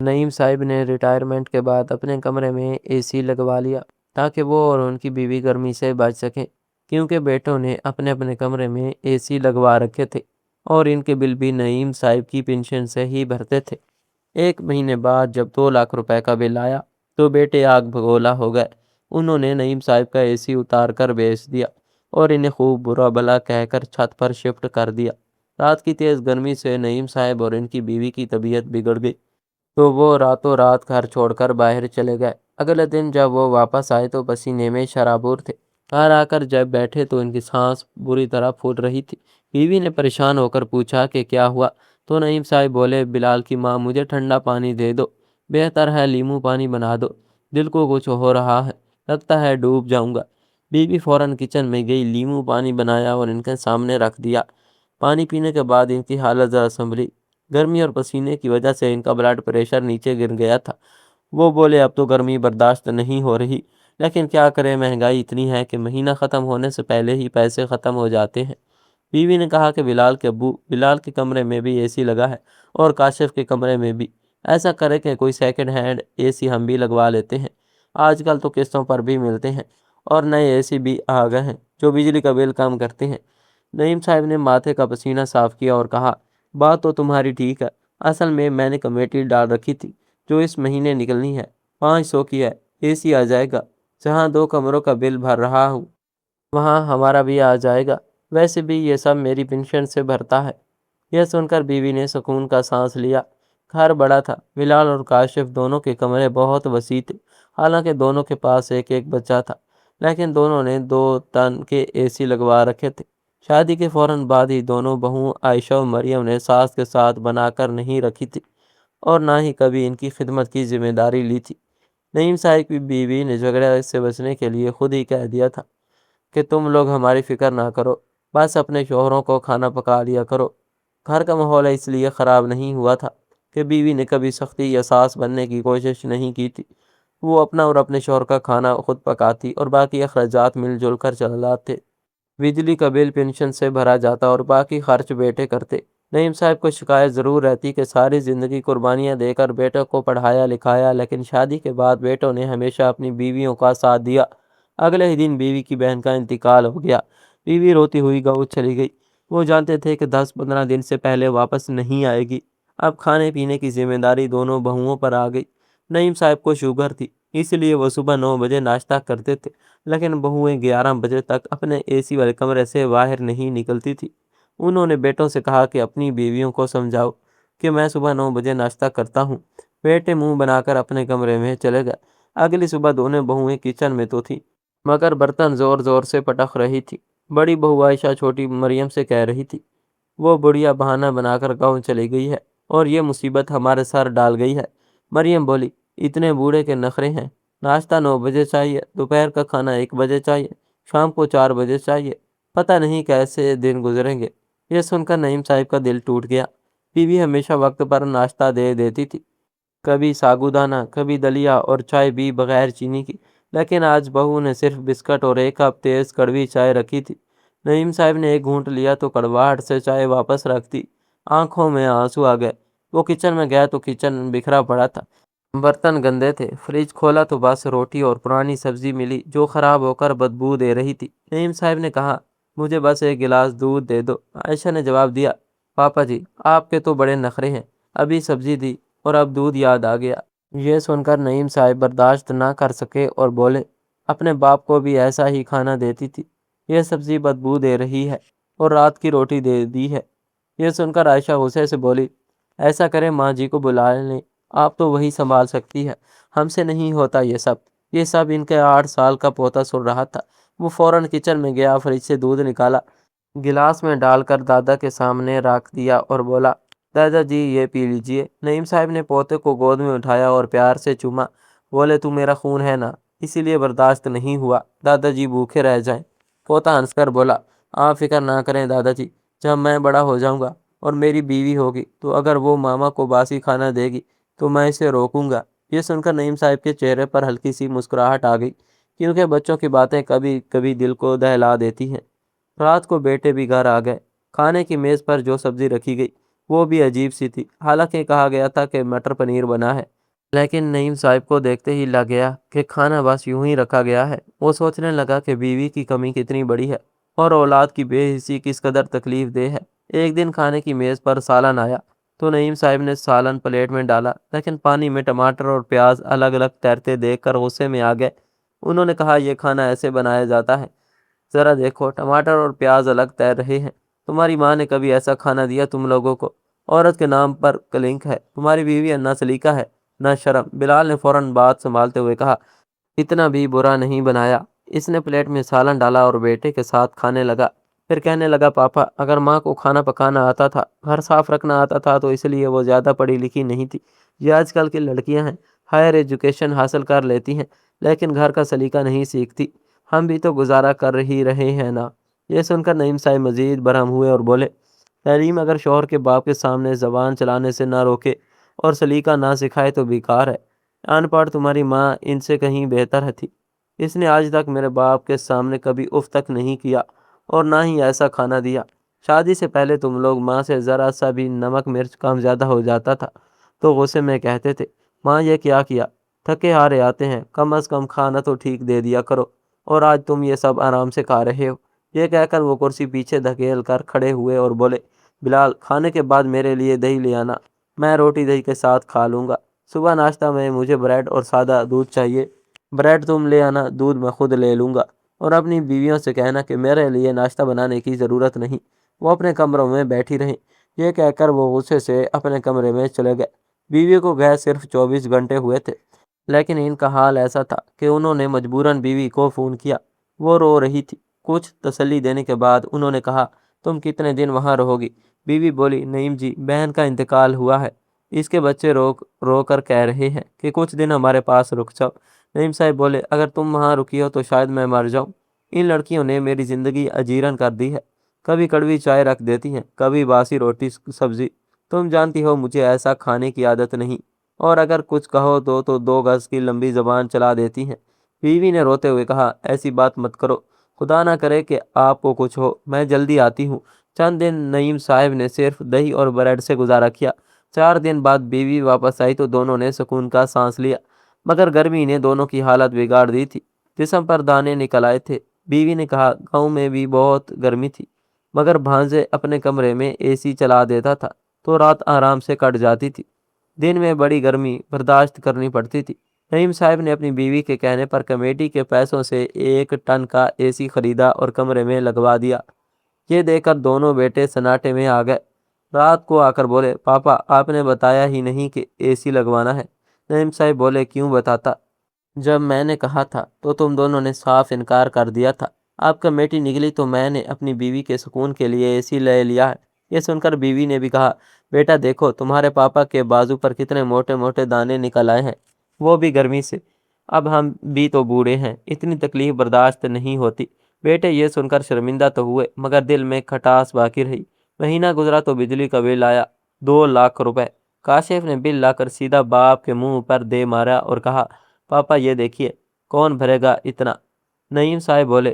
نعیم صاحب نے ریٹائرمنٹ کے بعد اپنے کمرے میں اے سی لگوا لیا تاکہ وہ اور ان کی بیوی گرمی سے بچ سکیں، کیونکہ بیٹوں نے اپنے اپنے کمرے میں اے سی لگوا رکھے تھے اور ان کے بل بھی نعیم صاحب کی پینشن سے ہی بھرتے تھے۔ 1 مہینے بعد جب 2 لاکھ روپے کا بل آیا تو بیٹے آگ بگولا ہو گئے۔ انہوں نے نعیم صاحب کا اے سی اتار کر بیچ دیا اور انہیں خوب برا بھلا کہہ کر چھت پر شفٹ کر دیا۔ رات کی تیز گرمی سے نعیم صاحب اور ان کی بیوی کی طبیعت بگڑ گئی تو وہ راتوں رات گھر چھوڑ کر باہر چلے گئے۔ اگلے دن جب وہ واپس آئے تو پسینے میں شرابور تھے۔ گھر آ کر جب بیٹھے تو ان کی سانس بری طرح پھول رہی تھی۔ بیوی نے پریشان ہو کر پوچھا کہ کیا ہوا، تو نعیم صاحب بولے، بلال کی ماں، مجھے ٹھنڈا پانی دے دو، بہتر ہے لیمو پانی بنا دو، دل کو کچھ ہو رہا ہے، لگتا ہے ڈوب جاؤں گا۔ بیوی فوراً کچن میں گئی، لیمو پانی بنایا اور ان کے سامنے رکھ دیا۔ پانی پینے کے بعد ان کی حالت ذرا سنبھلی۔ گرمی اور پسینے کی وجہ سے ان کا بلڈ پریشر نیچے گر گیا تھا۔ وہ بولے، اب تو گرمی برداشت نہیں ہو رہی، لیکن کیا کریں، مہنگائی اتنی ہے کہ مہینہ ختم ہونے سے پہلے ہی پیسے ختم ہو جاتے ہیں۔ بیوی نے کہا کہ بلال کے ابو، بلال کے کمرے میں بھی اے سی لگا ہے اور کاشف کے کمرے میں بھی، ایسا کرے کہ کوئی سیکنڈ ہینڈ اے سی ہم بھی لگوا لیتے ہیں۔ آج کل تو قسطوں پر بھی ملتے ہیں اور نئے اے سی بھی آ گئے ہیں جو بجلی کا بل کم کرتے ہیں۔ نعیم صاحب نے ماتھے کا پسینہ صاف کیا اور کہا، بات تو تمہاری ٹھیک ہے، اصل میں نے کمیٹی ڈال رکھی تھی جو اس مہینے نکلنی ہے، 500 کی ہے، اے سی آ جائے گا، جہاں 2 کمروں کا بل بھر رہا ہوں وہاں ہمارا بھی آ جائے گا، ویسے بھی یہ سب میری پینشن سے بھرتا ہے۔ یہ سن کر بیوی نے سکون کا سانس لیا۔ گھر بڑا تھا، بلال اور کاشف دونوں کے کمرے بہت وسیع تھے، حالانکہ دونوں کے پاس ایک ایک بچہ تھا، لیکن دونوں نے 2 طن کے اے سی لگوا رکھے تھے۔ شادی کے فوراً بعد ہی دونوں بہوؤں عائشہ و مریم نے ساس کے ساتھ بنا کر نہیں رکھی تھی اور نہ ہی کبھی ان کی خدمت کی ذمہ داری لی تھی۔ نعیم صاحب کی بیوی نے جھگڑے سے بچنے کے لیے خود ہی کہہ دیا تھا کہ تم لوگ ہماری فکر نہ کرو، بس اپنے شوہروں کو کھانا پکا لیا کرو۔ گھر کا ماحول اس لیے خراب نہیں ہوا تھا کہ بیوی نے کبھی سختی یا ساس بننے کی کوشش نہیں کی تھی۔ وہ اپنا اور اپنے شوہر کا کھانا خود پکاتی اور باقی اخراجات مل جل کر چلاتے۔ بجلی کا بل پینشن سے بھرا جاتا اور باقی خرچ بیٹے کرتے۔ نعیم صاحب کو شکایت ضرور رہتی کہ ساری زندگی قربانیاں دے کر بیٹوں کو پڑھایا لکھایا، لیکن شادی کے بعد بیٹوں نے ہمیشہ اپنی بیویوں کا ساتھ دیا۔ اگلے ہی دن بیوی کی بہن کا انتقال ہو گیا۔ بیوی روتی ہوئی گاؤں چلی گئی۔ وہ جانتے تھے کہ 10-15 دن سے پہلے واپس نہیں آئے گی۔ اب کھانے پینے کی ذمہ داری دونوں بہوؤں پر آ گئی۔ نعیم صاحب کو شوگر تھی، اس لیے وہ صبح 9 بجے ناشتہ کرتے تھے، لیکن بہوئیں 11 بجے تک اپنے اے سی والے کمرے سے باہر نہیں نکلتی تھی۔ انہوں نے بیٹوں سے کہا کہ اپنی بیویوں کو سمجھاؤ کہ میں صبح 9 بجے ناشتہ کرتا ہوں۔ بیٹے منہ بنا کر اپنے کمرے میں چلے گئے۔ اگلی صبح دونوں بہوئیں کچن میں تو تھیں، مگر برتن زور زور سے پٹخ رہی تھی۔ بڑی بہو عائشہ چھوٹی مریم سے کہہ رہی تھی، وہ بڑھیا بہانہ بنا کر گاؤں چلی گئی ہے اور یہ مصیبت ہمارے سر ڈال گئی ہے۔ مریم بولی، اتنے بوڑھے کے نخرے ہیں، ناشتہ 9 بجے چاہیے، دوپہر کا کھانا 1 بجے چاہیے، شام کو 4 بجے چاہیے، پتہ نہیں کیسے دن گزریں گے۔ یہ سن کر نعیم صاحب کا دل ٹوٹ گیا۔ بیوی ہمیشہ وقت پر ناشتہ دے دیتی تھی، کبھی ساگودانہ، کبھی دلیا اور چائے بھی بغیر چینی کی، لیکن آج بہو نے صرف بسکٹ اور 1 کپ تیز کڑوی چائے رکھی تھی۔ نعیم صاحب نے 1 گھونٹ لیا تو کڑواہٹ سے چائے واپس رکھ دی۔ آنکھوں میں آنسو آ گئے۔ وہ کچن میں گیا تو کچن بکھرا پڑا تھا، برتن گندے تھے۔ فریج کھولا تو بس روٹی اور پرانی سبزی ملی جو خراب ہو کر بدبو دے رہی تھی۔ نعیم صاحب نے کہا، مجھے بس 1 گلاس دودھ دے دو۔ عائشہ نے جواب دیا، پاپا جی، آپ کے تو بڑے نخرے ہیں، ابھی سبزی دی اور اب دودھ یاد آ گیا۔ یہ سن کر نعیم صاحب برداشت نہ کر سکے اور بولے، اپنے باپ کو بھی ایسا ہی کھانا دیتی تھی، یہ سبزی بدبو دے رہی ہے اور رات کی روٹی دے دی ہے۔ یہ سن کر عائشہ غصے سے بولی، ایسا کریں ماں جی کو بلا لیں، آپ تو وہی سنبھال سکتی ہے، ہم سے نہیں ہوتا یہ سب۔ یہ سب ان کے 8 سال کا پوتا سن رہا تھا۔ وہ فوراً کچن میں گیا، فریج سے دودھ نکالا، گلاس میں ڈال کر دادا کے سامنے رکھ دیا اور بولا، دادا جی یہ پی لیجئے۔ نعیم صاحب نے پوتے کو گود میں اٹھایا اور پیار سے چوما، بولے، تو میرا خون ہے نا، اسی لیے برداشت نہیں ہوا، دادا جی بھوکے رہ جائیں۔ پوتا ہنس کر بولا، آپ فکر نہ کریں دادا جی، جب میں بڑا ہو جاؤں گا اور میری بیوی ہوگی تو اگر وہ ماما کو باسی کھانا دے گی تو میں اسے روکوں گا۔ یہ سن کر نعیم صاحب کے چہرے پر ہلکی سی مسکراہٹ آ گئی، کیونکہ بچوں کی باتیں کبھی کبھی دل کو دہلا دیتی ہیں۔ رات کو بیٹے بھی گھر آ گئے۔ کھانے کی میز پر جو سبزی رکھی گئی وہ بھی عجیب سی تھی۔ حالانکہ کہا گیا تھا کہ مٹر پنیر بنا ہے، لیکن نعیم صاحب کو دیکھتے ہی لگ گیا کہ کھانا بس یوں ہی رکھا گیا ہے۔ وہ سوچنے لگا کہ بیوی کی کمی کتنی بڑی ہے اور اولاد کی بے حسی کس قدر تکلیف دہ ہے۔ ایک دن کھانے کی میز پر سالن آیا تو نعیم صاحب نے سالن پلیٹ میں ڈالا، لیکن پانی میں ٹماٹر اور پیاز الگ الگ تیرتے دیکھ کر غصے میں آ گئے۔ انہوں نے کہا، یہ کھانا ایسے بنایا جاتا ہے؟ ذرا دیکھو، ٹماٹر اور پیاز الگ تیر رہے ہیں۔ تمہاری ماں نے کبھی ایسا کھانا دیا تم لوگوں کو؟ عورت کے نام پر کلنک ہے۔ تمہاری بیوی نہ سلیقہ ہے نہ شرم۔ بلال نے فوراً بات سنبھالتے ہوئے کہا، اتنا بھی برا نہیں بنایا۔ اس نے پلیٹ میں سالن ڈالا اور بیٹے کے ساتھ کھانے لگا۔ پھر کہنے لگا، پاپا، اگر ماں کو کھانا پکانا آتا تھا، گھر صاف رکھنا آتا تھا تو اس لیے وہ زیادہ پڑھی لکھی نہیں تھی۔ یہ آج کل کی لڑکیاں ہیں، ہائر ایجوکیشن حاصل کر لیتی ہیں لیکن گھر کا سلیقہ نہیں سیکھتی۔ ہم بھی تو گزارا کر ہی رہے ہیں نا۔ یہ سن کر نعیم صاحب مزید برہم ہوئے اور بولے، تعلیم اگر شوہر کے باپ کے سامنے زبان چلانے سے نہ روکے اور سلیقہ نہ سکھائے تو بیکار ہے۔ ان پڑھ تمہاری ماں ان سے کہیں بہتر تھی۔ اس نے آج تک میرے باپ کے سامنے کبھی اف تک نہیں کیا اور نہ ہی ایسا کھانا دیا۔ شادی سے پہلے تم لوگ ماں سے ذرا سا بھی نمک مرچ کم زیادہ ہو جاتا تھا تو غصے میں کہتے تھے، ماں یہ کیا کیا، تھکے ہارے آتے ہیں، کم از کم کھانا تو ٹھیک دے دیا کرو، اور آج تم یہ سب آرام سے کھا رہے ہو۔ یہ کہہ کر وہ کرسی پیچھے دھکیل کر کھڑے ہوئے اور بولے، بلال، کھانے کے بعد میرے لیے دہی لے آنا، میں روٹی دہی کے ساتھ کھا لوں گا۔ صبح ناشتہ میں مجھے بریڈ اور سادہ دودھ چاہیے۔ بریڈ تم لے آنا، دودھ میں خود لے لوں گا۔ اور اپنی بیویوں سے کہنا کہ میرے لیے ناشتہ بنانے کی ضرورت نہیں، وہ اپنے کمروں میں بیٹھی رہیں۔ یہ کہہ کر وہ غصے سے اپنے کمرے میں چلے گئے۔ بیوی کو گئے صرف 24 گھنٹے ہوئے تھے، لیکن ان کا حال ایسا تھا کہ انہوں نے مجبوراً بیوی کو فون کیا۔ وہ رو رہی تھی۔ کچھ تسلی دینے کے بعد انہوں نے کہا، تم کتنے دن وہاں رہو گی؟ بیوی بولی، نعیم جی، بہن کا انتقال ہوا ہے، اس کے بچے رو رو کر کہہ رہے ہیں کہ کچھ دن ہمارے پاس رک جاؤ۔ نعیم صاحب بولے، اگر تم وہاں رکی ہو تو شاید میں مر جاؤں۔ ان لڑکیوں نے میری زندگی اجیرن کر دی ہے۔ کبھی کڑوی چائے رکھ دیتی ہیں، کبھی باسی روٹی سبزی۔ تم جانتی ہو مجھے ایسا کھانے کی عادت نہیں، اور اگر کچھ کہو تو 2 گز کی لمبی زبان چلا دیتی ہیں۔ بیوی نے روتے ہوئے کہا، ایسی بات مت کرو، خدا نہ کرے کہ آپ کو کچھ ہو، میں جلدی آتی ہوں۔ چند دن نعیم صاحب نے صرف دہی اور بریڈ سے گزارا کیا۔ 4 دن بعد بیوی واپس آئی تو دونوں نے سکون کا سانس لیا، مگر گرمی نے دونوں کی حالت بگاڑ دی تھی۔ جسم پر دانے نکل آئے تھے۔ بیوی نے کہا، گاؤں میں بھی بہت گرمی تھی، مگر بھانجے اپنے کمرے میں اے سی چلا دیتا تھا تو رات آرام سے کٹ جاتی تھی۔ دن میں بڑی گرمی برداشت کرنی پڑتی تھی۔ نعیم صاحب نے اپنی بیوی کے کہنے پر کمیٹی کے پیسوں سے 1 ٹن کا اے سی خریدا اور کمرے میں لگوا دیا۔ یہ دیکھ کر دونوں بیٹے سناٹے میں آ گئے۔ رات کو آ کر بولے، پاپا، آپ نے بتایا ہی نہیں کہ اے سی لگوانا ہے۔ نعیم صاحب بولے، کیوں بتاتا؟ جب میں نے کہا تھا تو تم دونوں نے صاف انکار کر دیا تھا۔ اب کمیٹی نکلی تو میں نے اپنی بیوی کے سکون کے لیے اے سی لے لیا ہے۔ یہ سن کر بیوی نے بھی کہا، بیٹا دیکھو، تمہارے پاپا کے بازو پر کتنے موٹے موٹے دانے نکل آئے ہیں، وہ بھی گرمی سے۔ اب ہم بھی تو بوڑھے ہیں، اتنی تکلیف برداشت نہیں ہوتی۔ بیٹے یہ سن کر شرمندہ تو ہوئے، مگر دل میں کھٹاس باقی رہی۔ مہینہ گزرا تو بجلی کا بل آیا، 2 لاکھ روپے۔ کاشف نے بل لا کر سیدھا باپ کے منہ پر دے مارا اور کہا، پاپا یہ دیکھیے، کون بھرے گا اتنا؟ نعیم صاحب بولے،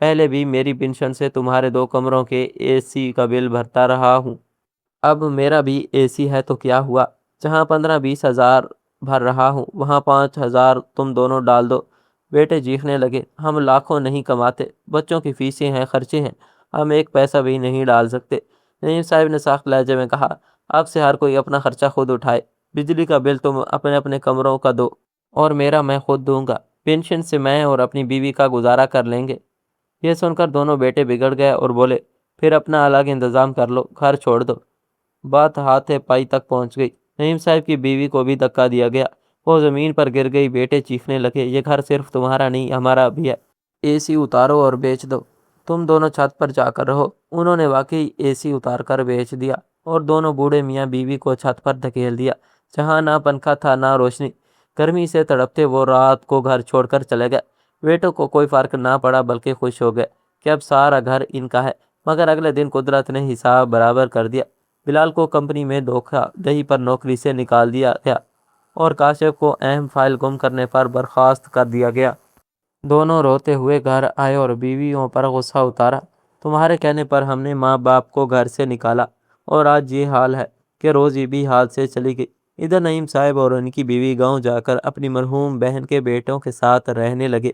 پہلے بھی میری پنشن سے تمہارے 2 کمروں کے اے سی کا بل بھرتا رہا ہوں۔ اب میرا بھی اے سی ہے تو کیا ہوا؟ جہاں 15-20 ہزار بھر رہا ہوں وہاں 5 ہزار تم دونوں ڈال دو۔ بیٹے چیخنے لگے، ہم لاکھوں نہیں کماتے، بچوں کی فیسیں ہیں، خرچے ہیں، ہم 1 پیسہ بھی نہیں ڈال سکتے۔ نعیم صاحب نے سخت لہجے میں کہا، اب سے ہر کوئی اپنا خرچہ خود اٹھائے۔ بجلی کا بل تم اپنے اپنے کمروں کا دو اور میرا میں خود دوں گا۔ پینشن سے میں اور اپنی بیوی کا گزارا کر لیں گے۔ یہ سن کر دونوں بیٹے بگڑ گئے اور بولے، پھر اپنا الگ انتظام کر لو، گھر چھوڑ دو۔ بات ہاتھے پائی تک پہنچ گئی۔ نعیم صاحب کی بیوی کو بھی دھکا دیا گیا، وہ زمین پر گر گئی۔ بیٹے چیخنے لگے، یہ گھر صرف تمہارا نہیں، ہمارا بھی ہے، اے سی اتارو اور بیچ دو، تم دونوں چھت پر جا کر رہو۔ انہوں نے واقعی اے سی اتار کر بیچ دیا اور دونوں بوڑھے میاں بیوی کو چھت پر دھکیل دیا، جہاں نہ پنکھا تھا نہ روشنی۔ گرمی سے تڑپتے وہ رات کو گھر چھوڑ کر چلے گئے۔ بیٹوں کو کوئی فرق نہ پڑا بلکہ خوش ہو گئے کہ اب سارا گھر ان کا ہے۔ مگر اگلے دن قدرت نے حساب برابر کر دیا۔ بلال کو کمپنی میں دھوکہ دہی پر نوکری سے نکال دیا گیا اور کاشف کو اہم فائل گم کرنے پر برخاست کر دیا گیا۔ دونوں روتے ہوئے گھر آئے اور بیویوں پر غصہ اتارا، تمہارے کہنے پر ہم نے ماں باپ کو گھر سے نکالا اور آج یہ حال ہے۔ کہ روزی بھی ہاتھ سے چلی گئی۔ ادھر نعیم صاحب اور ان کی بیوی گاؤں جا کر اپنی مرحوم بہن کے بیٹوں کے ساتھ رہنے لگے۔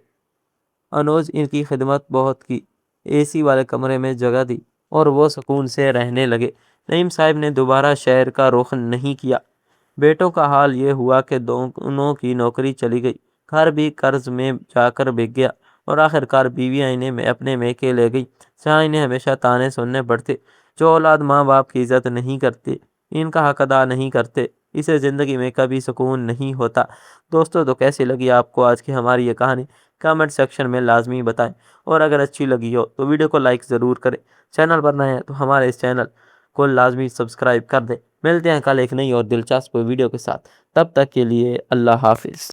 انوج ان کی خدمت بہت کی، اے سی والے کمرے میں جگہ دی اور وہ سکون سے رہنے لگے۔ نعیم صاحب نے دوبارہ شہر کا رخ نہیں کیا۔ بیٹوں کا حال یہ ہوا کہ دونوں کی نوکری چلی گئی، گھر بھی قرض میں جا کر بک گیا اور آخرکار بیویاں انہیں اپنے میکے لے گئی، جہاں انہیں ہمیشہ تانے سننے پڑتے۔ جو اولاد ماں باپ کی عزت نہیں کرتے، ان کا حق ادا نہیں کرتے، اسے زندگی میں کبھی سکون نہیں ہوتا۔ دوستو، تو کیسی لگی آپ کو آج کی ہماری یہ کہانی؟ کامنٹ سیکشن میں لازمی بتائیں، اور اگر اچھی لگی ہو تو ویڈیو کو لائک ضرور کریں۔ چینل پر نئے ہیں تو ہمارے اس چینل کو لازمی سبسکرائب کر دیں۔ ملتے ہیں کل ایک نئی اور دلچسپ ویڈیو کے ساتھ، تب تک کے لیے اللہ حافظ۔